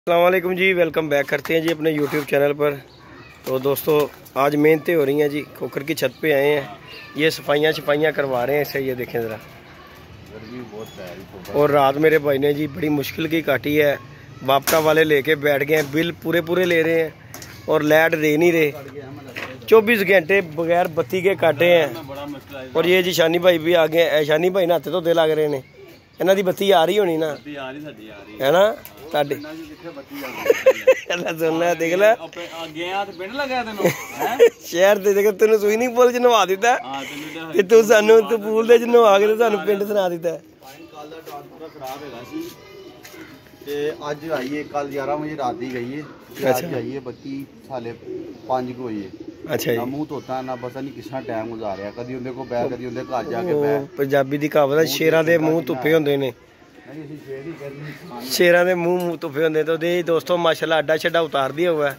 अस्सलामुअलैकुम जी, welcome back करते हैं जी अपने यूट्यूब चैनल पर। तो दोस्तों आज मेहनतें हो रही हैं जी, खोखर की छत पे आए हैं, ये सफाइयाँ करवा रहे हैं इसे। ये देखें ज़रा, गर्मी बहुत है। और रात मेरे भाई ने जी बड़ी मुश्किल की काटी है, बापटा वाले लेके बैठ गए हैं, बिल पूरे ले रहे हैं और लाइट दे नहीं रहे, 24 घंटे बगैर बत्ती के काटे हैं। और ये जी शानी भाई भी आ गए, शानी भाई ने हत्थ धोते लग रहे हैं, इन्हों की बत्ती आ रही होनी ना, है ना ਤੁਹਾਡੇ ਸੁਣਨਾ ਦੇਖ ਲੈ ਸ਼ਹਿਰ ਦੇ ਦੇਖ ਤੈਨੂੰ ਸਵੀਮਿੰਗ ਪੂਲ ਚ ਨਵਾ ਦਿੱਤਾ ਤੇ ਤੂੰ ਸਾਨੂੰ ਤੂੰ ਪੂਲ ਦੇ ਚ ਨਵਾ ਕੇ ਸਾਨੂੰ ਪਿੰਡ ਸੁਣਾ ਦਿੱਤਾ। ਕੱਲ ਦਾ ਟਾਈਮ ਪੂਰਾ ਖਰਾਬ ਹੈਗਾ ਸੀ ਤੇ ਅੱਜ ਆਈਏ, ਕੱਲ 11 ਵਜੇ ਰਾਤ ਦੀ ਗਈ ਹੈ, ਅੱਜ ਆਈਏ ਬੱਤੀ ਸਾਲੇ 5 ਵਜੇ। ਅੱਛਾ ਜੀ, ਨਾ ਮੂੰਹ ਧੋਤਾ ਨਾ ਪਤਾ ਨਹੀਂ ਕਿਸਾ ਟਾਈਮ ਗੁਜ਼ਾਰਿਆ, ਕਦੀ ਉਹਦੇ ਕੋਲ ਬੈ ਕਦੀ ਉਹਦੇ ਘਰ ਜਾ ਕੇ ਬੈ। ਪੰਜਾਬੀ ਦੀ ਕਹਾਵਤ ਹੈ ਸ਼ੇਰਾਂ ਦੇ ਮੂੰਹ ਧੁੱਪੇ ਹੁੰਦੇ ਨੇ, शेरा के मुंह धुपे होंगे। तो दोस्तों माशाल्लाह अड्डा छड्डा उतार दिया हुआ है,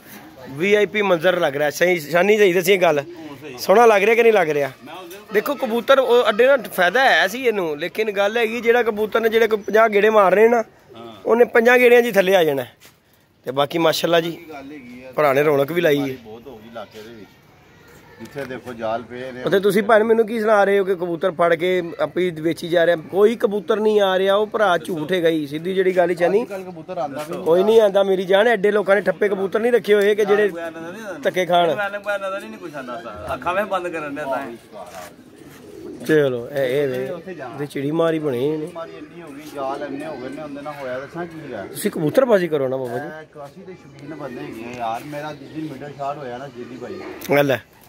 VIP मंजर लग रहा है। सही शानी सही दसी गल, सोहना लग रहा कि नहीं लग रहा। देखो कबूतर अड्डे ना फायदा है सी इनू, लेकिन गल है जो कबूतर ने जो 50 गेड़े मार रहे ना, उन्हें 50 गेड़िया जी थले आ जाना। तो बाकी माशाल्लाह जी भरा ने रौनक भी लाई है। भैन मैनू की सुना रहे हो कि कबूतर फड़ के अपनी बेची जा रहे, कोई कबूतर नहीं आ रहा, वो भरा झूठ है गई सीधी जी गल चानी, कोई नहीं आता मेरी जान। एडे लोगों ने ठप्पे कबूतर नहीं रखे हुए कि जेडे धक्के खान। चलो चिड़ी मारी बनी कबूतरबाजी करो ना बाबा जी।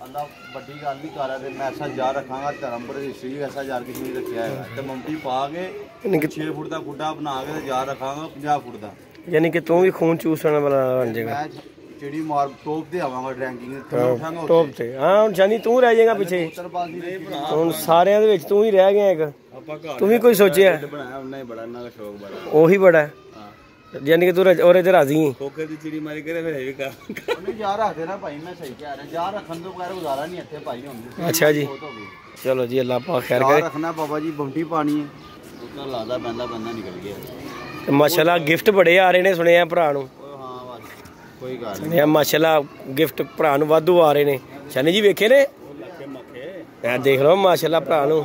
अल्लाह बड़ी गल नहीं कर रहा, मैं ऐसा जार रखांगा धर्म पर हिस्ट्री भी ऐसा जार किसी ने रखा है, तो ममटी पा के 6 फुट का गुड्डा बना के जार रखांगा 50 फुट का, यानी कि तू भी खून चूसने वाला बन जाएगा। चिड़ी मार टॉप ते आवांगा रैंकिंग टॉप ते। हां हुन जानी तू रह जाएगा पीछे, हुन सारे दे विच तू ही रह गया एक। तू भी कोई सोचिया बनाया उन्हें, बड़ा ना शौक बड़ा ओही बड़ा है, यानी कि तू और इधर राजी खोखर दी चिड़ी मारी करे फिर है भी कर नहीं जा रहा थे ना भाई। मैं सही कह रहा, जा रखन तो बगैर गुजारा नहीं इथे भाई हुन। अच्छा जी चलो जी, अल्लाह पाक खैर करे। रखना बाबा जी, बमटी पानी है उतना लादा बंदा निकल गया। माशाल्लाह गिफ्ट बड़े आ रहे ने, सुने हैं भरा नु। हां बस कोई गल नहीं, माशाल्लाह गिफ्ट भरा नु वाधू आ रहे ने। शनी जी वेखे ने मैं देख लो माशाल्लाह भरा नु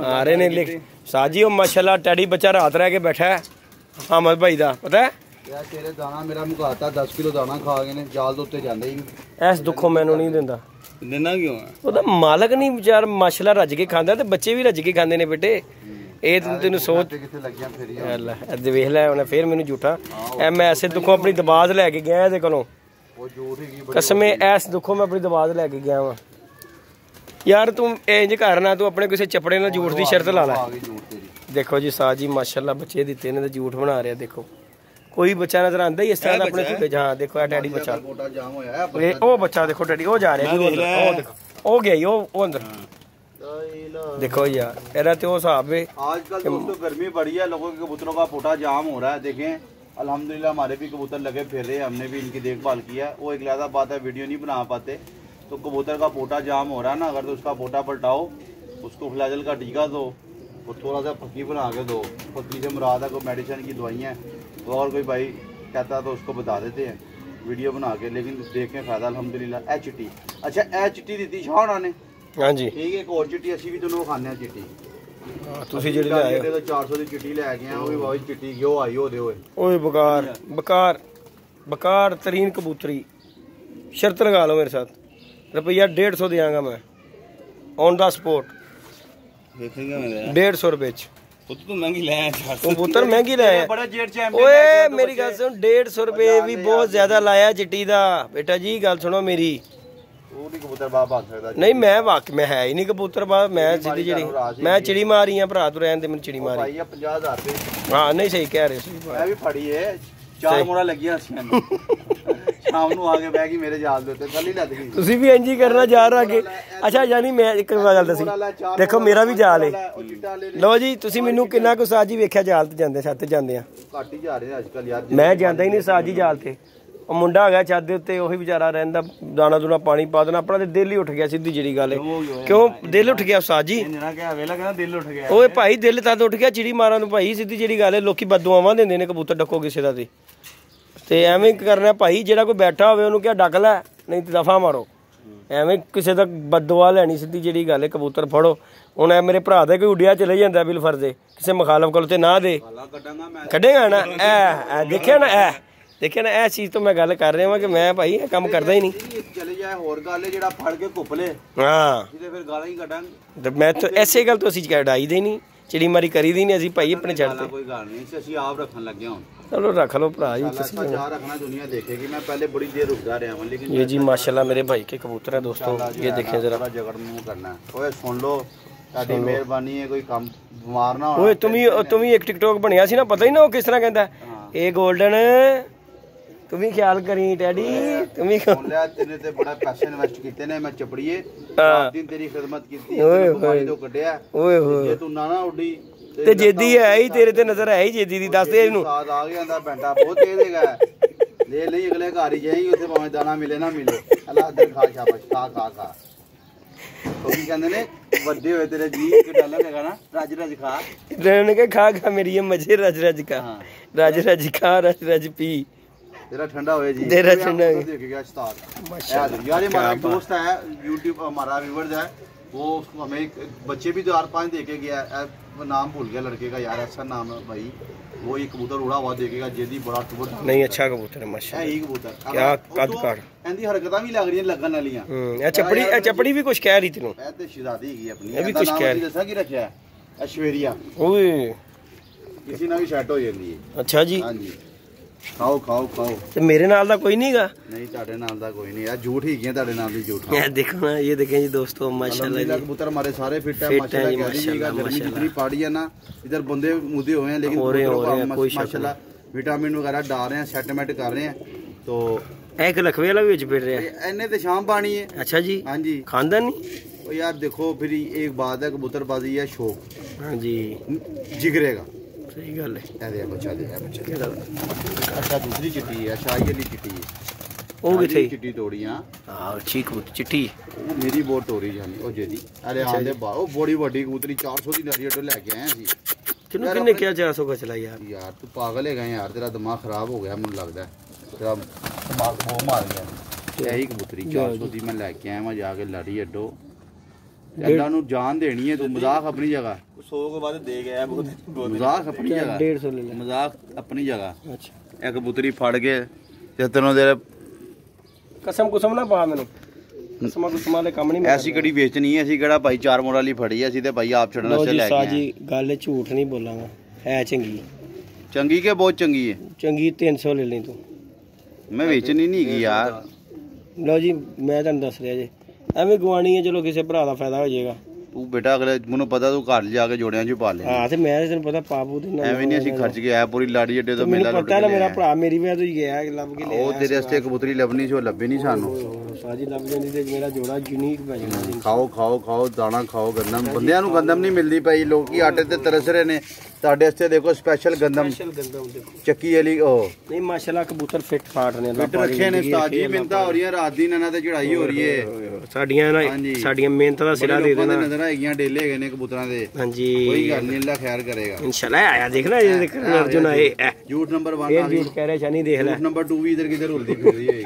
आ रहे ने। साजी ओ माशाल्लाह टैडी बच्चा रात रह के बैठा है अहमद भाई दा, पता है यार तेरे दाना मेरा मुकाता 10 किलो दाना खा गए ने, जाल दे उत्ते जांदे ही ऐस दुखों मैनू नहीं दिंदा। देना क्यों है? ओदा मालक नहीं बेचारा माशाल्लाह रज के खांदा, ते बच्चे भी रज के खांदे ने बेटे। ए तेनू सोच किथे लगियां फेरियां अल्लाह वेख ले उन्हें फिर मैनू झूठा ए मैं ऐसे दुखों अपनी दबाज लेके गया इहदे कोलों, ओ झूठ ही कसम ऐस दुखों मैं अपनी दबाज लेके गया वा। यार तू इंज करना, तू अपने किसी चपड़े नाल झूठ दी शर्त ला लै। देखो जी साजी माशाल्लाह बच्चे दिते ने, झूठ बना रहे। देखो कोई बच्चा नजर आंदा ही इस तरह अपने खुदे। हां देखो टैडी बच्चा, ओ बच्चा देखो टैडी ओ जा रहा है, ओ देखो ओ गया ओ अंदर। देखो यार एरा तो हिसाब है। आजकल दोस्तों गर्मी बढ़ी है, लोगों के कबूतरों का पोटा जाम हो रहा है। देखें अल्हम्दुलिल्लाह हमारे भी कबूतर लगे फिर रहे, हमने भी इनकी देखभाल की है। वो एक लिहाजा बात है, वीडियो नहीं बना पाते, तो कबूतर का पोटा जाम हो रहा है ना, अगर तो उसका पोटा पलटाओ, उसको फ्लैजल का टीका दो और थोड़ा सा पक्की बना के दो। पक्की से मुराद है कोई मेडिसिन की दवाइयाँ, तो और कोई भाई कहता तो उसको बता देते हैं वीडियो बना के, लेकिन देखें फ़ायदा अल्हम्दुलिल्लाह। चिट्टी अच्छा चिट्टी दी शाह ने। हाँ जी ठीक है, एक और चिट्टी असी भी तेनों खाने चिट्टी, ਤੁਸੀਂ ਜਿਹੜੀ ਲੈ ਆਏ तो 400 ਦੀ चिट्टी ਲੈ ਗਏ ਆ, ਉਹ ਵੀ ਬਹੁਤ चिट्टी क्यों आई ਉਹਦੇ ओए बकार बकार बकार तरीन कबूतरी। शर्त लगा लो मेरे साथ, रुपया 150 देंगा मैं ऑन द स्पॉट, 150 रुपए कबूतर महंगी लाया। ओए मेरी गल सुन, 150 रुपए भी बहुत ज्यादा लाया चिट्टी दा। बेटा जी गल सुनो मेरी, नहीं मैं वाकई मैं है ही नहीं कबूतर बाब, मैं सीधी चिड़ी मैं चिड़ी मारी है भरा, तू रहन दे मैंने चिड़ी मारी। 50,000 हाँ नहीं सही कह रहे हो, मैं भी फड़ी है 4 मोड़ा लगी शाम ਨੂੰ ਆ ਕੇ ਬਹਿ ਗਈ ਮੇਰੇ ਜਾਲ ਦੇ ਉੱਤੇ, ਥੱਲੇ ਲੱਦ ਗਈ। ਤੁਸੀਂ ਵੀ ਇੰਜ ਹੀ ਕਰਨਾ ਜਾ ਰਹਾ ਕੇ। ਅੱਛਾ ਯਾਨੀ ਮੈਂ ਇੱਕ ਗੱਲ ਦੱਸੀ, ਦੇਖੋ ਮੇਰਾ ਵੀ ਜਾਲ ਹੈ। ਲਓ ਜੀ ਤੁਸੀਂ ਮੈਨੂੰ ਕਿੰਨਾ ਕੁ ਸਾਜੀ ਵੇਖਿਆ ਜਾਲ ਤੇ ਜਾਂਦੇ, ਛੱਤ ਜਾਂਦੇ ਆ ਘੱਟ ਹੀ ਜਾ ਰਹੇ ਅੱਜ ਕੱਲ ਯਾਰ। ਮੈਂ ਜਾਂਦਾ ਹੀ ਨਹੀਂ ਸਾਜੀ ਜਾਲ ਤੇ, ਉਹ ਮੁੰਡਾ ਆ ਗਿਆ ਛੱਤ ਦੇ ਉੱਤੇ, ਉਹੀ ਵਿਚਾਰਾ ਰਹਿੰਦਾ ਦਾਣਾ ਦੂਣਾ ਪਾਣੀ ਪਾ ਦੇਣਾ ਆਪਣਾ, ਤੇ ਦਿਲ ਹੀ ਉੱਠ ਗਿਆ ਸਿੱਧੀ ਜਿਹੜੀ ਗੱਲ ਹੈ। ਕਿਉਂ ਦਿਲ ਉੱਠ ਗਿਆ ਸਾਜੀ? ਦਿਲ ਉੱਠ ਗਿਆ ਓਏ ਭਾਈ, ਦਿਲ ਤਦ ਉੱਠ ਗਿਆ ਚਿੜੀ ਮਾਰਾਂ ਨੂੰ ਭਾਈ, ਸਿੱਧੀ ਜਿਹੜੀ ਗੱਲ ਹੈ। ਲੋਕੀ ਬਦਦੁਆਵਾਂ ਦਿੰਦੇ ਨੇ ਕਬੂਤਰ ਡੱਕੋ ਕਿਸੇ ਦਾ, ਤੇ ਤੇ ਐਵੇਂ ਕਰਨਾ ਭਾਈ, ਜਿਹੜਾ ਕੋਈ ਬੈਠਾ ਹੋਵੇ ਉਹਨੂੰ ਕਿਹਾ ਡੱਕ ਲੈ, ਨਹੀਂ ਤੇ ਦਫਾ ਮਾਰੋ। ਐਵੇਂ ਕਿਸੇ ਦਾ ਬਦਦੁਆ ਲੈਣੀ, ਸਿੱਧੀ ਜਿਹੜੀ ਗੱਲ ਹੈ। ਕਬੂਤਰ ਫੜੋ। ਹੁਣ ਇਹ ਮੇਰੇ ਭਰਾ ਦਾ ਕੋਈ ਉੱਡਿਆ ਚਲੇ ਜਾਂਦਾ ਬਿਲ ਫਰਜ਼ੇ, ਕਿਸੇ ਮੁਖਾਲਫ ਕੋਲ ਤੇ ਨਾ ਦੇ, ਕੱਢੇਗਾ ਨਾ। ਇਹ ਦੇਖਿਆ ਨਾ, ਇਹ ਦੇਖਿਆ ਨਾ, ਇਹ ਚੀਜ਼ ਤੋਂ ਮੈਂ ਗੱਲ ਕਰ ਰਿਹਾ ਵਾਂ ਕਿ ਮੈਂ ਭਾਈ ਇਹ ਕੰਮ ਕਰਦਾ ਹੀ ਨਹੀਂ। ਚਲੇ ਜਾਏ ਹੋਰ ਗੱਲ ਹੈ, ਜਿਹੜਾ ਫੜ ਕੇ ਘੁੱਪ ਲੇ ਹਾਂ ਜਿਹਦੇ ਫਿਰ ਗਾਲਾਂ ਹੀ ਕੱਢਾਂਗੇ। ਤੇ ਮੈਂ ਤਾਂ ਐਸੇ ਗੱਲ ਤੋਂ ਅਸੀਂ ਕਢਾਈ ਦੇ ਨਹੀਂ, ਚਿੜੀ ਮਾਰੀ ਕਰੀ ਦੀ ਨਹੀਂ ਅਸੀਂ ਭਾਈ ਆਪਣੇ ਛੱਡ ਤੇ। ਕੋਈ ਗੱਲ ਨਹੀਂ, ਅਸੀਂ ਆਪ ਰੱਖਣ ਲੱਗੇ ਹੁਣ। ਚਲੋ ਰੱਖ ਲਓ ਭਰਾ ਜੀ, ਤੁਸੀਂ ਚਾਹ ਰੱਖਣਾ ਦੁਨੀਆ देखेगी। मैं पहले बड़ी देर रुक रहा हूं, लेकिन ये जी माशाल्लाह मेरे भाई के कबूतर है दोस्तों, ये देखें जरा। जगड़ मुंह करना है। ओए सुन लो, ਤੁਹਾਡੀ ਮਿਹਰਬਾਨੀ ਹੈ, ਕੋਈ ਕੰਮ ਬਿਮਾਰ ਨਾ ਓਏ ਤੁਮ ਹੀ ਇੱਕ ਟਿਕਟੋਕ ਬਣਿਆ ਸੀ ਨਾ, ਪਤਾ ਹੀ ਨਾ ਉਹ ਕਿਸ ਤਰ੍ਹਾਂ ਕਹਿੰਦਾ, ਇਹ 골ਡਨ ਤੂੰ ਵੀ ਖਿਆਲ ਕਰੀ ਡੈਡੀ, ਤੂੰ ਵੀ ਲਿਆ। ਤੇਨੇ ਤੇ ਬੜਾ ਪੈਸੇ ਇਨਵੈਸਟ ਕੀਤੇ ਨੇ, ਮੈਂ ਚਪੜੀਏ ਰਾਤ ਦਿਨ ਤੇਰੀ ਖਿਦਮਤ ਕੀਤੀ, ਬਿਮਾਰੀ ਤੋਂ ਕੱਢਿਆ। ਓਏ ਹੋਏ, ਜੇ ਤੂੰ ਨਾ ਉੱਡੀ ਤੇ ਜੇਦੀ ਹੈ ਹੀ ਤੇਰੇ ਤੇ ਨਜ਼ਰ ਹੈ ਹੀ ਜੇਦੀ ਦੀ, ਦੱਸ ਦੇ ਇਹਨੂੰ। ਸਾਦ ਆ ਗਿਆ ਦਾ ਬੈਂਟਾ ਬਹੁਤ ਤੇਜ਼ ਹੈਗਾ, ਲੈ ਲਈ ਅਗਲੇ ਘਰ ਹੀ ਜਾਏਗੀ, ਉੱਥੇ ਭਾਵੇਂ ਦਾਣਾ ਮਿਲੇ ਨਾ ਮਿਲੇ। ਅੱਲਾ ਅੰਦਰ ਖਾ ਸ਼ਾਬਾਸ਼, ਖਾ ਖਾ ਖਾ। ਉਹ ਕੀ ਕਹਿੰਦੇ ਨੇ, ਵੱਡੇ ਹੋਏ ਤੇਰੇ ਜੀ ਇੱਕ ਡਾਲਰ ਹੈਗਾ ਨਾ, ਰੱਜ ਰੱਜ ਖਾ। ਰਹਿਣ ਕੇ ਖਾ ਖਾ ਮੇਰੀ ਇਹ ਮਜ਼ੇ, ਰੱਜ ਰੱਜ ਖਾ, ਰੱਜ ਰੱਜ ਖਾ, ਰੱਜ ਰੱਜ ਪੀ, तेरा ठंडा हुए जी, तेरा ठंडा देखेगा उस्ताद। यार ये हमारा दोस्त है, यूट्यूब हमारा व्यूअर्स है, वो हमें बच्चे भी 4-5 देके गया है, नाम भूल गया लड़के का यार, ऐसा नाम है भाई। वो एक कबूतर उड़ा हुआ देखेगा जेदी, बड़ा कबूतर नहीं, अच्छा कबूतर है माशाल्लाह। यही कबूतर क्या कद काट, एंदी हरकतां भी लग रही हैं लगन वालियां। ये चपड़ी भी कुछ कह रही थी, ए ते शहजादी की अपनी, ये भी कुछ कह रही दसा की रखया है ऐश्वर्या। ओए किसी ना भी सेट हो जाती है। अच्छा जी, हां जी, ਖਾਓ ਖਾਓ ਖਾਓ। ਤੇ ਮੇਰੇ ਨਾਲ ਦਾ ਕੋਈ ਨਹੀਂਗਾ? ਨਹੀਂ ਤੁਹਾਡੇ ਨਾਲ ਦਾ ਕੋਈ ਨਹੀਂ ਯਾਰ, ਝੂਠ ਹੀ ਗਿਆ ਤੁਹਾਡੇ ਨਾਲ ਦੀ ਝੂਠ। ਇਹ ਦੇਖੋ ਨਾ, ਇਹ देखें जी दोस्तों माशाल्लाह जी, कबूतर हमारे सारे फिट है माशाल्लाह। कह दीजिएगा गर्मी जितनी पड़ी है ना, इधर बंदे मुद्दे हुए हैं, लेकिन माशाल्लाह विटामिन वगैरह डाल रहे हैं, सेटमेंट कर रहे हैं। तो एक लखवे वाला भी विच फिर रहा है, इन्हें तो शाम पानी है। अच्छा जी, हाँ जी, खानदा नहीं। और यार देखो फिर एक बात है, कबूतरबाजी है शौक। हाँ जी, जिगरे का सही गल है। दे बच्चा दे बच्चा। अच्छा दूसरी चिट्टी है, शाही वाली चिट्टी है, वो किथे चिट्टी तोड़ी। हां हां ठीक कबूतर चिट्टी मेरी बहुत तोड़ी जानी ओ जेदी। अरे हां दे बा, ओ बड़ी बड़ी कबूतरी 400 दी नरियट लेके आए ਅਸੀਂ। किन्ने क्या 400 का चला यार? यार तू पागल है गए यार, तेरा दिमाग खराब हो गया मुझे लगता है, तेरा दिमाग वो मार गया। यही कबूतरी 400 दी मैं लेके आया, मैं जाके लड़ी अड्डो। अल्लाह ਨੂੰ ਜਾਨ ਦੇਣੀ ਹੈ, ਤੂੰ ਮਜ਼ਾਕ ਆਪਣੀ ਜਗ੍ਹਾ 100 ਕੇ ਬਾਅਦ ਦੇ ਗਿਆ ਮਜ਼ਾਕ ਆਪਣੀ ਜਗ੍ਹਾ 150 ਲੈ ਲੈ ਮਜ਼ਾਕ ਆਪਣੀ ਜਗ੍ਹਾ। ਅੱਛਾ ਇਹ ਕਬੂਤਰੀ ਫੜ ਕੇ ਤੇ ਤੈਨੂੰ ਦੇ ਕਸਮ ਕੁਸਮ ਨਾ ਪਾ ਮੈਨੂੰ, ਕਸਮਾਂ ਕੁਸਮਾਂ ਦੇ ਕੰਮ ਨਹੀਂ। ਐਸੀ ਕਿਹੜੀ ਵੇਚਣੀ ਹੈ, ਅਸੀਂ ਕਿਹੜਾ ਭਾਈ ਚਾਰ ਮੋੜ ਵਾਲੀ ਫੜੀ ਹੈ, ਅਸੀਂ ਤੇ ਭਾਈ ਆਪ ਛੱਡਣ ਵਾਸਤੇ ਲੈ ਕੇ ਆਏ। ਸਾਜੀ ਗੱਲ ਝੂਠ ਨਹੀਂ ਬੋਲਾਂਗਾ, ਹੈ ਚੰਗੀ ਚੰਗੀ ਕਿ ਬਹੁਤ ਚੰਗੀ ਹੈ? ਚੰਗੀ 300 ਲੈ ਲਈ ਤੂੰ, ਮੈਂ ਵੇਚਣੀ ਨਹੀਂ ਹੈਗੀ ਯਾਰ। ਲਓ ਜੀ ਮੈਂ ਤੁਹਾਨੂੰ ਦੱਸ ਰਿਹਾ ਜੀ, ਐਵੇਂ ਗਵਾਣੀ ਹੈ, ਚਲੋ ਕਿਸੇ ਭਰਾ ਦਾ ਫਾਇਦਾ ਹੋ ਜਾਏਗਾ। ਤੂੰ ਬੇਟਾ ਅਗਲੇ ਮੈਨੂੰ ਪਤਾ ਤੂੰ ਘਰ ਜਾ ਕੇ ਜੋੜਿਆਂ 'ਚ ਪਾ ਲੈ। ਹਾਂ ਤੇ ਮੈਂ ਤੈਨੂੰ ਪਤਾ ਪਾਪੂ ਦੇ ਨਾਲ ਐਵੇਂ ਨਹੀਂ ਅਸੀਂ ਖਰਚ ਕੇ ਆਇਆ ਪੂਰੀ ਲਾੜੀ ਅੱਡੇ ਤੋਂ ਮੇਲਾ ਮੈਨੂੰ ਪਤਾ ਨਾ, ਮੇਰਾ ਭਰਾ ਮੇਰੀ ਵਜ੍ਹਾ ਤੋਂ ਹੀ ਗਿਆ ਲੱਭ ਕੇ ਲਿਆ। ਉਹ ਤੇਰੇ ਵਾਸਤੇ ਕਬੂਤਰੀ ਲੱਭਣੀ ਸੀ, ਉਹ ਲੱਭੀ ਨਹੀਂ ਸਾਨੂੰ। ਸਾਜੀ ਲੱਭ ਜਾਂਦੀ ਤੇ ਮੇਰਾ ਜੋੜਾ ਯੂਨੀਕ ਪੈ ਜਾਣਾ। ਖਾਓ ਖਾਓ ਖਾਓ ਦਾਣਾ ਖਾਓ, ਗੰਦਮ ਬੰਦਿਆਂ ਨੂੰ ਗੰਦਮ ਨਹੀਂ ਮਿਲਦੀ ਪਈ, ਲੋਕੀ ਆਟੇ ਤੇ ਤਰਸ ਰਹੇ ਨੇ। ਤੁਹਾਡੇ ਵਾਸਤੇ ਦੇਖੋ ਸਪੈਸ਼ਲ ਗੰਦਮ ਚੱਕੀ ਵਾਲੀ। ਉਹ ਨਹੀਂ ਮਾਸ਼ਾਅੱਲਾ ਕਬੂਤਰ ਫਿੱਟ ਫਾਟ ਨੇ, ਫਿੱਟ ਰੱਖੇ ਨੇ ਉਸਤਾਦ ਜੀ। ਮਿਹਨਤਾਂ ਹੋ ਰਹੀਆਂ, ਰਾਤ ਦਿਨ ਇਹਨਾਂ ਤੇ ਚੜਾਈ ਹੋ ਰਹੀ ਹੈ। ਸਾਡੀਆਂ ਮਿਹਨਤਾਂ ਦਾ ਸਿਰਾ ਦੇ ਦੇਣਾ। ਨਜ਼ਰ ਹੈਗੀਆਂ ਡੇਲੇ ਹੈਗੇ ਨੇ ਕਬੂਤਰਾਂ ਦੇ। ਹਾਂਜੀ ਕੋਈ ਗੱਲ ਨਹੀਂ, ਅੱਲਾ ਖੈਰ ਕਰੇਗਾ इंशाल्लाह। आया देखना ये देख अर्जुन आए, झूठ नंबर 1 ये झूठ कह रहे शनी देख ले, झूठ नंबर 2 भी इधर किधर उल्टी फिर रही है।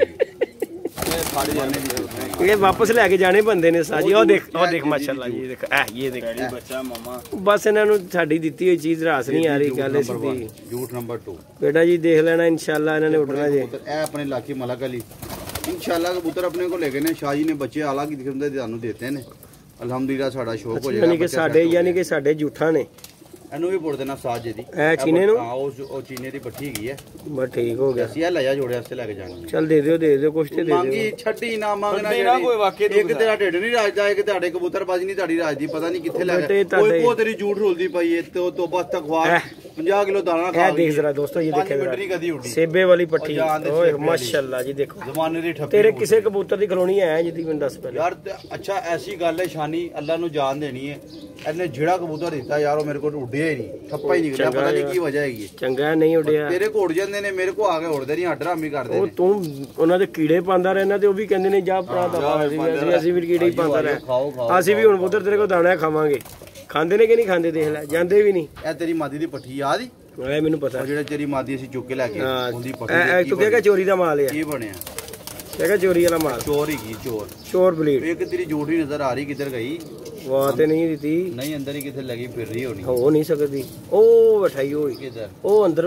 ये वापस लेके जाने बंदे ने साजी। और देख माशाल्लाह जी, देख ये देख बच्चा मामा। बस इन्हां नु साडी दित्ती हुई चीज रास नहीं आ रही। गल सीधी झूठ नंबर 2 बेटा जी देख लेना इंशाल्लाह, इन्हां ने उड़ना जे। ए अपने इलाके मलक अली इंशाल्लाह कबूतर अपने को लेके ने शाह जी ने बच्चे आला की किस्म दे ਤੁਹਾਨੂੰ देते ने। अल्हम्दुलिल्लाह साडा शौक हो जाएगा। यानी कि साडे झूठा ने ਇਹਨੂੰ ਵੀ ਪੁੱਟ ਦੇਣਾ ਸਾਜ ਜੀ ਦੀ। ਐ ਚੀਨੇ ਨੂੰ? ਹਾਂ ਉਹ ਚੀਨੇ ਦੀ ਬੱਠੀ ਹੈਗੀ ਹੈ। ਬਸ ਠੀਕ ਹੋ ਗਿਆ। ਅਸੀਂ ਇਹ ਲੈ ਜਾ ਜੋੜੇ ਵਾਸਤੇ ਲੈ ਕੇ ਜਾਣਾ। ਚੱਲ ਦੇ ਦਿਓ ਕੁਛ ਤੇ ਦੇ ਦਿਓ। ਮੰਗੀ ਛੱਡੀ ਨਾ ਮੰਗਣਾ ਜਿਹੜੀ। ਇੱਕ ਤੇਰਾ ਢਿੱਡ ਨਹੀਂ ਰਾਜਦਾ, ਇੱਕ ਤੁਹਾਡੇ ਕਬੂਤਰਬਾਜ਼ੀ ਨਹੀਂ ਤੁਹਾਡੀ ਰਾਜਦੀ, ਪਤਾ ਨਹੀਂ ਕਿੱਥੇ ਲੈ ਗਏ। ਕੋਈ ਤੇਰੀ ਝੂਠ ਰੋਲਦੀ ਪਈ ਏ ਤੇ ਤੋਂ ਬਸ ਤਖਵਾ 50 ਕਿਲੋ ਦਾਣਾ ਖਾ। ਇਹ ਦੇਖ ਜ਼ਰਾ ਦੋਸਤੋ, ਇਹ ਦੇਖੇ ਸੇਬੇ ਵਾਲੀ ਪੱਠੀ। ਓਏ ਮਾਸ਼ਾਅੱਲਾ ਜੀ ਦੇਖੋ ਜ਼ਮਾਨੇ ਦੀ ਠੱਪੀ। ਤੇਰੇ ਕਿਸੇ ਕਬੂਤਰ ਦੀ ਕਲੋਨੀ ਹੈ ਜਿੱਦੀ ਮੈਨੂੰ ਦੱਸ ਪਹਿਲੇ ਯਾਰ। ਅੱਛਾ ਐਸੀ ਗੱਲ ਹੈ ਸ਼ਾਨੀ, ਅੱਲਾ ਨੂੰ ਜਾਨ ਦੇਣੀ ਹੈ। ਇਹਨੇ ਜਿਹੜਾ ਕਬੂਤਰ ਦਿੱਤਾ ਯਾਰ ਉਹ ਮੇਰੇ ਕੋਲ ਉੱਡਿਆ ਹੀ ਨਹੀਂ, ਠੱਪਾ ਹੀ ਨਹੀਂ ਗਿਆ। ਪਤਾ ਨਹੀਂ ਕੀ ਵਜ੍ਹਾ ਹੈਗੀ। ਚੰਗਾ ਨਹੀਂ ਉੱਡਿਆ। ਤੇਰੇ ਕੋਲ ਉੱਡ ਜਾਂਦੇ ਨੇ, ਮੇਰੇ ਕੋਲ ਆ ਕੇ ਉੱਡਦੇ ਨਹੀਂ, ਹੱਡ ਰਾਮੀ ਕਰਦੇ ਨੇ। ਉਹ ਤੂੰ ਉਹਨਾਂ ਦੇ ਕੀੜੇ ਪਾਉਂਦਾ ਰਹਿਣਾ ਤੇ ਉਹ ਵੀ ਕਹਿੰਦੇ ਨੇ ਜਾ ਭਰਾ ਦਾ। ਅਸੀਂ ਵੀ ਕੀੜੇ ਹੀ ਪਾਉਂਦਾ ਰਹਿ। ਅਸੀਂ ਵੀ ਹੁਣ ਉਧਰ ਤੇਰੇ ਕੋਲ ਦਾਣਾ ਖਾਵਾਂਗੇ। ਖਾਂਦੇ ਨੇ ਕਿ ਨਹੀਂ ਖਾਂਦੇ ਦੇਖ ਲੈ, ਜਾਂਦੇ ਵੀ ਨਹੀਂ। ਇਹ ਤੇਰੀ ਮਾਦੀ ਦੀ ਪੱਠੀ ਯਾਦ ਹੀ ਇਹ ਮੈਨੂੰ ਪਤਾ। ਉਹ ਜਿਹੜਾ ਤੇਰੀ ਮਾਦੀ ਅਸੀਂ ਚੁੱਕ ਕੇ ਲੈ ਗਏ ਉਹਦੀ ਪੱਟੀ ਇਹ ਤੂੰ ਕਹੇਗਾ ਚੋਰੀ ਦਾ ਮਾਲ ਹੈ, ਕੀ ਬਣਿਆ? ਕਹੇਗਾ ਚੋਰੀ ਵਾਲਾ ਮਾਲ। ਚੋਰ ਹੀ ਕੀ ਚੋਰ? ਚੋਰ ਬਲੀਡ। ਇੱਕ ਤੇਰੀ ਜੂਠੀ ਨਜ਼ਰ ਆ ਰਹੀ, ਕਿੱਧਰ ਗਈ? ਵਾਹ ਤੇ ਨਹੀਂ ਦਿੱਤੀ, ਨਹੀਂ ਅੰਦਰ ਹੀ ਕਿੱਥੇ ਲੱਗੀ ਫਿਰ ਰਹੀ ਹੋਣੀ। ਹੋ ਨਹੀਂ ਸਕਦੀ। ਉਹ ਬਠਾਈ ਹੋਈ ਕਿੱਧਰ? ਉਹ ਅੰਦਰ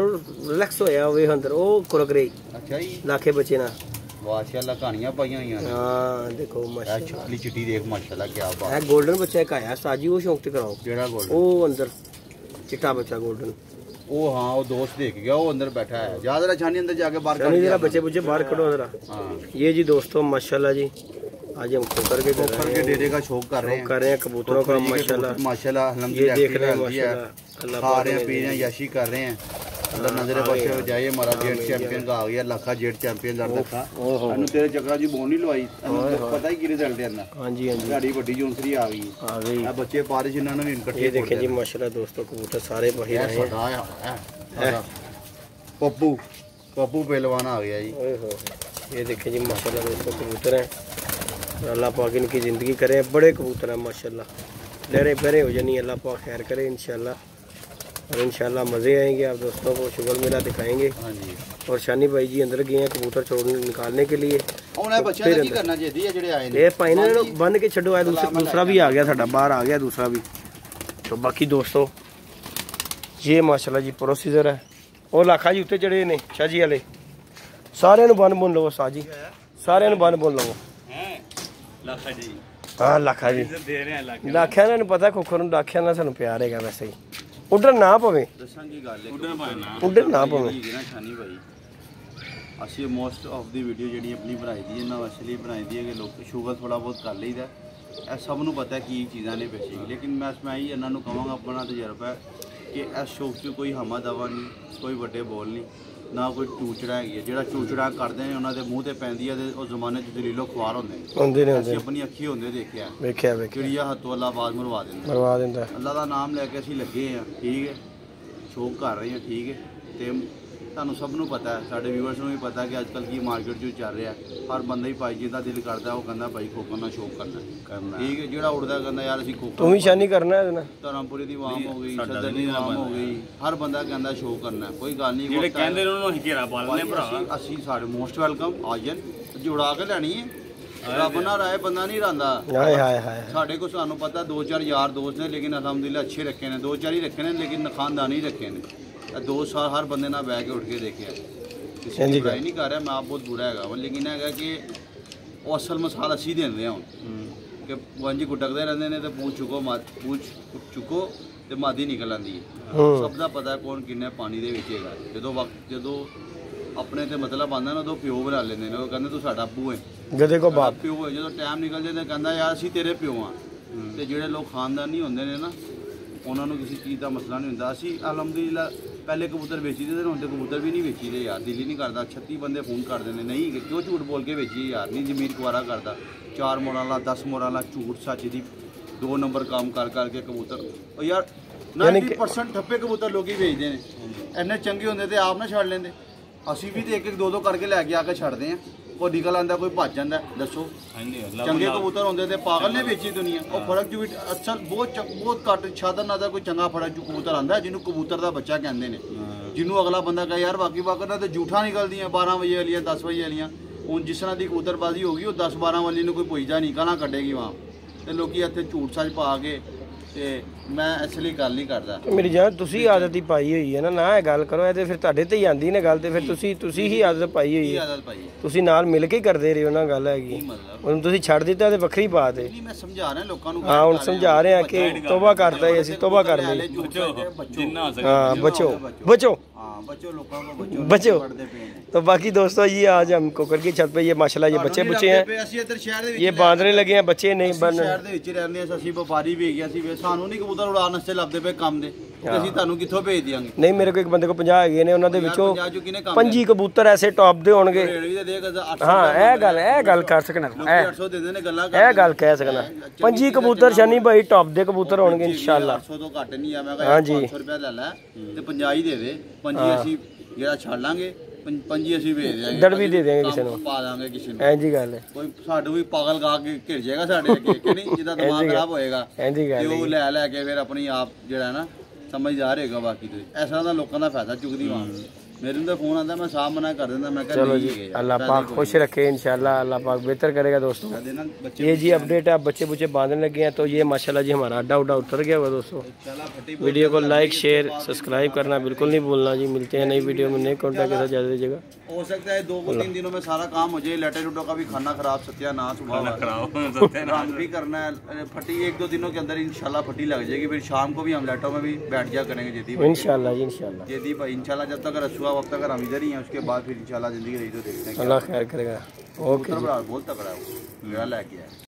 ਰਿਲੈਕਸ ਹੋਇਆ ਹੋਵੇ ਅੰਦਰ, ਉਹ ਕੁਰਕਰੇ। ਅੱਛਾ ਜੀ, ਲਾਖੇ ਬੱਚੇ ਨਾ ਮਾਸ਼ਾਅੱਲਾ ਕਹਾਣੀਆਂ ਪਾਈਆਂ ਹੋਈਆਂ ਨੇ। ਹਾਂ ਦੇਖੋ ਇਹ ਮਾਸ਼ਾਅੱਲਾ, ਛੁਪਲੀ ਚਿੱਟੀ ਦੇਖ ਮਾਸ਼ਾਅੱਲਾ ਕੀ ਬਾਤ। ਇਹ 골ਡਨ ਬੱਚਾ ਇੱਕ ਆਇਆ ਸਾਜੀ, ਉਹ ਸ਼ੌਂਕ ਤੇ ਕਰਾਓ। ਕਿਹੜਾ ਗੋਲਡ? ਉਹ ਅੰਦਰ ਚਿੱਟਾ ਬੱਚਾ 골ਡਨ। ਉਹ ਹਾਂ ਉਹ ਦੋਸਤ ਦੇਖ ਗਿਆ, ਉਹ ਅੰਦਰ बैठा है। जा जरा छानी अंदर जाके बाहर कर नहीं दिया। जरा बच्चे बुच्चे बाहर करो जरा। हाँ ये जी दोस्तों माशाल्लाह जी, आज हम खोकर के कर खोखर के डेरे का शौक कर रहे हैं कबूतरों का माशाल्लाह। माशाल्लाह ये देख रहे हैं अल्हम्दुलिल्लाह, माशाल्लाह, खा रहे हैं पी रहे हैं, याशी कर रहे हैं। अल्लाह नजरे बख्शे हो जाए। हमारा जेट चैंपियन का आ गया, लाखा जेट चैंपियन दर देखा। अनु तेरे चक्कर जी बोन नहीं लवाई, पता ही कि रिजल्ट है ना। हां जी हां जी, गाड़ी बड़ी जोंसरी आ गई। आ बच्चे पारिश इन्होंने भी इकट्ठे। ये देखें जी माशाल्लाह दोस्तों, कबूतर सारे बाहर आए हैं। पप्पू पप्पू पहलवान आ गया जी। ओए हो, ये देखें जी माशाल्लाह दोस्तों, कबूतर हैं। अल्लाह पाक इनकी ज़िंदगी करे, बड़े कबूतर हैं माशाल्लाह, लहरे बहरे हो जानी। अल्लाह पाक खैर करे इंशाल्लाह, और इंशाल्लाह मज़े आएंगे। आप दोस्तों को शुगर मेला दिखाएंगे। हाँ जी। और शानी भाई जी अंदर गए हैं कबूतर छोड़ने निकालने के लिए। ये पाइन बन के छो, दूसरा भी आ गया साडा, बाहर आ गया दूसरा भी। तो बाकी दोस्तों ये माशाल्लाह जी प्रोसीजर है। और लाखा जी उत्ते चढ़े ने शाह जी वाले, सारे बन बुन लवो शाह जी, सारे बन बुन लवो। हाँ लाखा जी लाखिया ने पता खोखर लाखिया ना सानू प्यार है वैसे ही। उधर ना पवे, उधर ना पवे। ਅਸੀਂ ਮੋਸਟ ਆਫ ਦੀ ਵੀਡੀਓ ਜਿਹੜੀ ਆਪਣੀ ਬਣਾਈ ਦੀ ਇਹਨਾਂ ਵਾਸਤੇ ਲਈ ਬਣਾਈ ਦੀ ਹੈ ਕਿ ਲੋਕ ਸ਼ੂਗਰ ਥੋੜਾ ਬਹੁਤ ਕਰ ਲਈਦਾ। ਇਹ ਸਭ ਨੂੰ ਪਤਾ ਕੀ ਚੀਜ਼ਾਂ ਨੇ ਬੇਸਿਕ, ਲੇਕਿਨ ਮੈਂ ਹੀ ਇਹਨਾਂ ਨੂੰ ਕਹਾਂਗਾ ਆਪਣਾ ਤਜਰਬਾ ਹੈ ਕਿ ਇਸ ਸ਼ੌਕ 'ਚ ਕੋਈ ਹਮਾ ਦਵਾ ਨਹੀਂ, ਕੋਈ ਵੱਡੇ ਬੋਲ ਨਹੀਂ, ਨਾ ਕੋਈ ਚੂਚੜਾ ਹੈਗੀ। ਜਿਹੜਾ ਚੂਚੜਾ ਕਰਦੇ ਨੇ ਉਹਨਾਂ ਦੇ ਮੂੰਹ ਤੇ ਪੈਂਦੀ ਹੈ ਤੇ ਉਹ ਜ਼ਮਾਨੇ 'ਚ ਦਲੀਲੋ ਖੁਆਰ ਹੁੰਦੇ ਨੇ। ਅਸੀਂ ਆਪਣੀ ਅੱਖੀ ਹੁੰਦੇ ਦੇਖਿਆ ਚਿੜੀਆ ਹੱਥੋਂ ਅੱਲਾ ਬਾਜ਼ ਮਰਵਾ ਦਿੰਦਾ। ਅੱਲਾ ਦਾ ਨਾਮ ਲੈ ਕੇ ਅਸੀਂ ਲੱਗੇ ਹਾਂ, ਠੀਕ ਹੈ, ਸ਼ੌਕ ਕਰ ਰਹੇ ਹਾਂ, ਠੀਕ ਹੈ। ਤੇ ਤੁਹਾਨੂੰ ਸਭ ਨੂੰ ਪਤਾ ਹੈ, ਸਾਡੇ ਵਿਊਅਰਸ ਨੂੰ ਵੀ ਪਤਾ ਕਿ ਅੱਜ ਕੱਲ੍ਹ ਕੀ ਮਾਰਕੀਟ 'ਚ ਚੱਲ ਰਿਹਾ। ਹਰ ਬੰਦਾ ਹੀ ਭਾਈ ਜਿੱਦਾਂ ਦਿਲ ਕਰਦਾ ਉਹ ਕਹਿੰਦਾ ਭਾਈ ਖੋਖਰ ਨਾਲ ਸ਼ੌਕ ਕਰਨਾ, ਠੀਕ ਹੈ। ਜਿਹੜਾ ਉੜਦਾ ਕਹਿੰਦਾ ਯਾਰ ਅਸੀਂ ਖੋਖਰ, ਤੂੰ ਵੀ ਸ਼ਾਨੀ ਕਰਨਾ ਹੈ ਨਾ। ਧਰਮਪੁਰੀ ਦੀ ਵਾਮ ਹੋ ਗਈ, ਸਦਰ ਦੀ ਵਾਮ ਹੋ ਗਈ, ਹਰ ਬੰਦਾ ਕਹਿੰਦਾ ਸ਼ੌਕ ਕਰਨਾ। ਕੋਈ ਗੱਲ ਨਹੀਂ, ਜਿਹੜੇ ਕਹਿੰਦੇ ਨੇ ਉਹਨਾਂ ਨੂੰ ਘੇਰਾ ਪਾਲਣੇ ਭਰਾ। ਅਸੀਂ ਸਾਡੇ ਮੋਸਟ ਵੈਲਕਮ ਆ ਜਾਣ, ਜੁੜਾ ਕੇ ਲੈਣੀ ਹੈ। ਰੱਬ ਨਾਲ ਰਾਏ ਬੰਦਾ ਨਹੀਂ ਰਹਿੰਦਾ। ਸਾਡੇ ਕੋਲ ਸਾਨੂੰ ਪਤਾ 2-4 ਯਾਰ ਦੋਸਤ ਨੇ, ਲੇਕਿਨ ਅਲਹਮਦੁਲਿਲਾ ਅੱਛੇ ਰੱਖੇ ਨੇ, 2-4 ਹੀ ਰੱਖੇ ਨੇ, ਲੇਕਿਨ ਖਾਨਦਾਨੀ ਰੱਖੇ ਨੇ। 2 ਸਾਲ ਹਰ ਬੰਦੇ ਨਾਲ ਬਹਿ ਕੇ ਉੱਠ ਕੇ ਦੇਖਿਆ, ਕਿਸੇ ਦੀ ਬੁਰਾਈ ਨਹੀਂ ਕਰ ਰਿਹਾ। ਮੈਂ ਆਪ ਬਹੁਤ ਬੁਰਾ ਹੈਗਾ, ਲੇਕਿਨ ਹੈਗਾ ਕਿ ਉਹ ਅਸਲ ਮਸਾਲਾ ਅਸੀਂ ਦਿੰਦੇ ਹਾਂ ਹੁਣ ਕਿ ਵੰਜੀ ਗੁੱਟਕਦੇ ਰਹਿੰਦੇ ਨੇ ਤੇ ਪੂਛ ਚੁੱਕੋ ਤੇ ਮਾਦੀ ਨਿਕਲ ਆਉਂਦੀ ਹੈ। ਸਭ ਦਾ ਪਤਾ ਕੌਣ ਕਿੰਨੇ ਪਾਣੀ ਦੇ ਵਿੱਚ ਹੈਗਾ। ਜਦੋਂ ਆਪਣੇ ਤੇ ਮਤਲਬ ਆਉਂਦਾ ਨਾ ਉਦੋਂ ਪਿਓ ਬਣਾ ਲੈਂਦੇ ਨੇ। ਉਹ ਕਹਿੰਦੇ ਤੂੰ ਸਾਡਾ ਪਿਓ ਹੈ, ਜਦੇ ਕੋ ਬਾਪ ਪਿਓ ਹੈ। ਜਦੋਂ ਟਾਈਮ ਨਿਕਲ ਜਾਂਦਾ ਕਹਿੰਦਾ ਯਾਰ ਅਸੀਂ ਤੇਰੇ ਪਿਓ ਹਾਂ। ਤੇ ਜਿਹੜੇ ਲੋਕ ਖਾਨਦਾਨੀ ਹੁੰਦੇ ਨੇ ਨਾ, ਉਹਨਾਂ ਨੂੰ ਕਿਸੇ ਚੀਜ਼ ਦਾ ਮਸਲਾ ਨਹੀਂ ਹੁੰਦਾ। ਅਸੀਂ ਅਲਹਮਦੁਲਿਲਾ ਪਹਿਲੇ ਕਬੂਤਰ ਵੇਚੀਦੇ ਤੇ ਹੁਣ ਤੇ ਕਬੂਤਰ ਵੀ ਨਹੀਂ ਵੇਚੀਦੇ ਯਾਰ, ਦਿਲ ਹੀ ਨਹੀਂ ਕਰਦਾ। 36 ਬੰਦੇ ਫੋਨ ਕਰਦੇ ਨੇ, ਨਹੀਂ ਕਿਉਂ ਝੂਠ ਬੋਲ ਕੇ ਵੇਚੀਏ ਯਾਰ, ਨਹੀਂ ਜ਼ਮੀਰ ਕੁਆਰਾ ਕਰਦਾ। 4 ਮੋੜਾਂ ਵਾਲਾ 10 ਮੋੜਾਂ ਵਾਲਾ ਝੂਠ ਸੱਚ ਦੀ 2 ਨੰਬਰ ਕੰਮ ਕਰ ਕਰਕੇ ਕਬੂਤਰ। ਉਹ ਯਾਰ 90% ਠੱਪੇ ਕਬੂਤਰ ਲੋਕੀ ਵੇਚਦੇ ਨੇ। ਇੰਨੇ ਚੰਗੇ ਹੁੰਦੇ ਤੇ ਆਪ ਨਾ ਛੱਡ ਲੈਂਦੇ। ਅਸੀਂ ਵੀ ਤੇ 1-1 2-2 ਕਰਕੇ ਲੈ ਕੇ ਆ ਕੇ ਛੱਡਦੇ ਆ। ਕੋਈ ਨਿਕਲ ਆਂਦਾ, ਕੋਈ ਭੱਜ ਜਾਂਦਾ। ਦੱਸੋ ਚੰਗੇ ਕਬੂਤਰ ਹੁੰਦੇ ਤੇ ਪਾਗਲ ਨੇ ਵੇਚੀ ਦੁਨੀਆ। ਉਹ ਫਰਕ ਜੂ ਅਸਲ ਬਹੁਤ ਘੱਟ ਛਾਦਰ ਨਾ ਦਾ ਕੋਈ ਚੰਗਾ ਫਰਕ ਜੂ ਕਬੂਤਰ ਆਂਦਾ ਜਿਹਨੂੰ ਕਬੂਤਰ ਦਾ ਬੱਚਾ ਕਹਿੰਦੇ ਨੇ, ਜਿਹਨੂੰ ਅਗਲਾ ਬੰਦਾ ਕਹੇ ਯਾਰ ਬਾਕੀ ਨਾ ਤੇ ਝੂਠਾ ਨਿਕਲਦੀਆਂ 12 ਵਜੇ ਵਾਲੀਆਂ 10 ਵਜੇ ਵਾਲੀਆਂ। ਹੁਣ ਜਿਸ ਤਰ੍ਹਾਂ ਦੀ ਕਬੂਤਰਬਾਜ਼ੀ ਹੋ ਗਈ ਉਹ 10-12 ਵਾਲੀ ਨੂੰ ਕੋਈ ਪੁੱਛਦਾ ਨਹੀਂ, ਗਾਲਾਂ ਕੱਢੇਗੀ ਵਾਂ। ਤੇ ਲੋਕੀ ਇੱਥੇ ਝੂਠ ਸੱਚ ਪਾ ਕੇ ਤੇ ਮੈਂ ਇਸ ਲਈ ਗੱਲ ਨਹੀਂ ਕਰਦਾ। ਮੇਰੀ ਜਾਨ ਤੁਸੀਂ ਆਦਤ ਹੀ ਪਾਈ ਹੋਈ ਹੈ ਨਾ ਇਹ ਗੱਲ ਕਰੋ। ਇਹ ਤੇ ਫਿਰ ਤੁਹਾਡੇ ਤੇ ਹੀ ਆਂਦੀ ਨੇ ਗੱਲ, ਤੇ ਫਿਰ ਤੁਸੀਂ ਹੀ ਆਦਤ ਪਾਈ ਹੋਈ ਹੈ। ਤੁਸੀਂ ਨਾਲ ਮਿਲ ਕੇ ਕਰਦੇ ਰਹੇ ਹੋ ਨਾ, ਗੱਲ ਹੈਗੀ। ਹੁਣ ਤੁਸੀਂ ਛੱਡ ਦਿੱਤਾ ਤੇ ਵੱਖਰੀ ਬਾਤ ਹੈ। ਮੈਂ ਸਮਝਾ ਰਿਹਾ ਲੋਕਾਂ ਨੂੰ। ਹਾਂ ਹੁਣ ਸਮਝਾ ਰਹੇ ਆ ਕਿ ਤੋਬਾ ਕਰਦਾ ਹੈ, ਅਸੀਂ ਤੋਬਾ ਕਰ ਲਈ। हाँ बचो बचो बचो। तो बाकी दोस्तों ये आज हम कोकर की छत पे ये माशाल्लाह ये बच्चे बुच्चे हैं, ये बांधने लगे हैं बच्चे नहीं बन। शहर ਦੇ ਵਿੱਚ ਰਹਿੰਦੇ ਆ ਅਸੀਂ, ਵਪਾਰੀ ਵੇਚ ਗਿਆ ਸੀ। ਸਾਨੂੰ ਨਹੀਂ ਕਬੂਤਰ ਉਡਾਉਣ ਵਾਸਤੇ ਲੱਭਦੇ ਪਏ ਕੰਮ ਦੇ, ਅਸੀਂ ਤੁਹਾਨੂੰ ਕਿੱਥੋਂ ਭੇਜ ਦਿਆਂਗੇ। ਨਹੀਂ ਮੇਰੇ ਕੋਲ ਇੱਕ ਬੰਦੇ ਕੋਲ 50 ਹੈਗੇ ਨੇ, ਉਹਨਾਂ ਦੇ ਵਿੱਚੋਂ 25 ਕਬੂਤਰ ਐਸੇ ਟੌਪ ਦੇ ਹੋਣਗੇ। ਹਾਂ ਇਹ ਗੱਲ ਕਰ ਸਕਣਾ, ਇਹ ਗੱਲ ਕਹਿ ਸਕਣਾ। 25 ਕਬੂਤਰ ਸ਼ਨੀ ਭਾਈ ਟੌਪ ਦੇ ਕਬੂਤਰ ਹੋਣਗੇ ਇਨਸ਼ਾਅੱਲਾ। 800 ਤੋਂ ਘੱਟ ਨਹੀਂ ਆ। ਮੈਂ ਕਿਹਾ 500 ਰੁਪਏ ਲੈ ਲੈ ਤੇ 50 ਹੀ ਦੇ ਦੇ। 25 ਅਸੀਂ ਜਿਹੜਾ ਛੱਡ ਲਾਂਗੇ, 25 ਅਸੀਂ ਵੇਚ ਦਿਆਂਗੇ, ਦੜ ਵੀ ਦੇ ਦੇਵਾਂਗੇ ਕਿਸੇ ਨੂੰ, ਪਾ ਦਾਂਗੇ ਕਿਸੇ ਨੂੰ। ਐਂ ਜੀ ਗੱਲ ਹੈ। ਕੋਈ ਸਾਨੂੰ ਵੀ ਪਾਗਲ ਗਾ ਕੇ ਘਿਰ ਜਾਏਗਾ ਸਾਡੇ ਅੱਗੇ ਕਿ ਨਹੀਂ, ਜਿਹਦਾ ਦਿਮਾਗ ਖਰਾਬ ਹੋਏਗਾ ਤੇ ਉਹ ਲੈ ਕੇ ਫਿਰ ਆਪਣੀ ਆਪ ਜਿਹੜਾ ਨਾ समझदार होगा बाकी तो ऐसा ना लोगों का फायदा चुकदी वहां मेरे तो फोन आता मैं साफ मना कर देता मैं कह चलो जी अल्लाह पाक खुश रखे इंशाल्लाह अल्लाह पाक बेहतर करेगा दोस्तों। ये जी अपडेट है, आप बच्चे बुच्चे बांधने लगे हैं तो ये माशाल्लाह जी हमारा अड्डा उड्डा उतर गया होगा दोस्तों। वीडियो को लाइक शेयर सब्सक्राइब करना बिल्कुल नहीं भूलना जी। मिलते हैं नई वीडियो में नए कॉन्टैक्ट के साथ ज़्यादा दीजिएगा। हो सकता है 2-3 दिनों में सारा काम हो जाए। लेटर लूटो का भी खाना खराब सत्यानाश हुआ भी करना है। फटी 1-2 दिनों के अंदर इंशाल्लाह फटी लग जाएगी। फिर शाम को भी हम लेटों में भी बैठ जा करेंगे जेदी इंशाल्लाह जी इंशाल्लाह जेदी भाई इंशाल्लाह जब तक रसुआ वक्त तक हम इधर ही हैं उसके बाद फिर इंशाल्लाह जिंदगी रही तो देखते हैं अल्लाह खैर करेगा। ओके बहुत तगड़ा है वो लेके आया।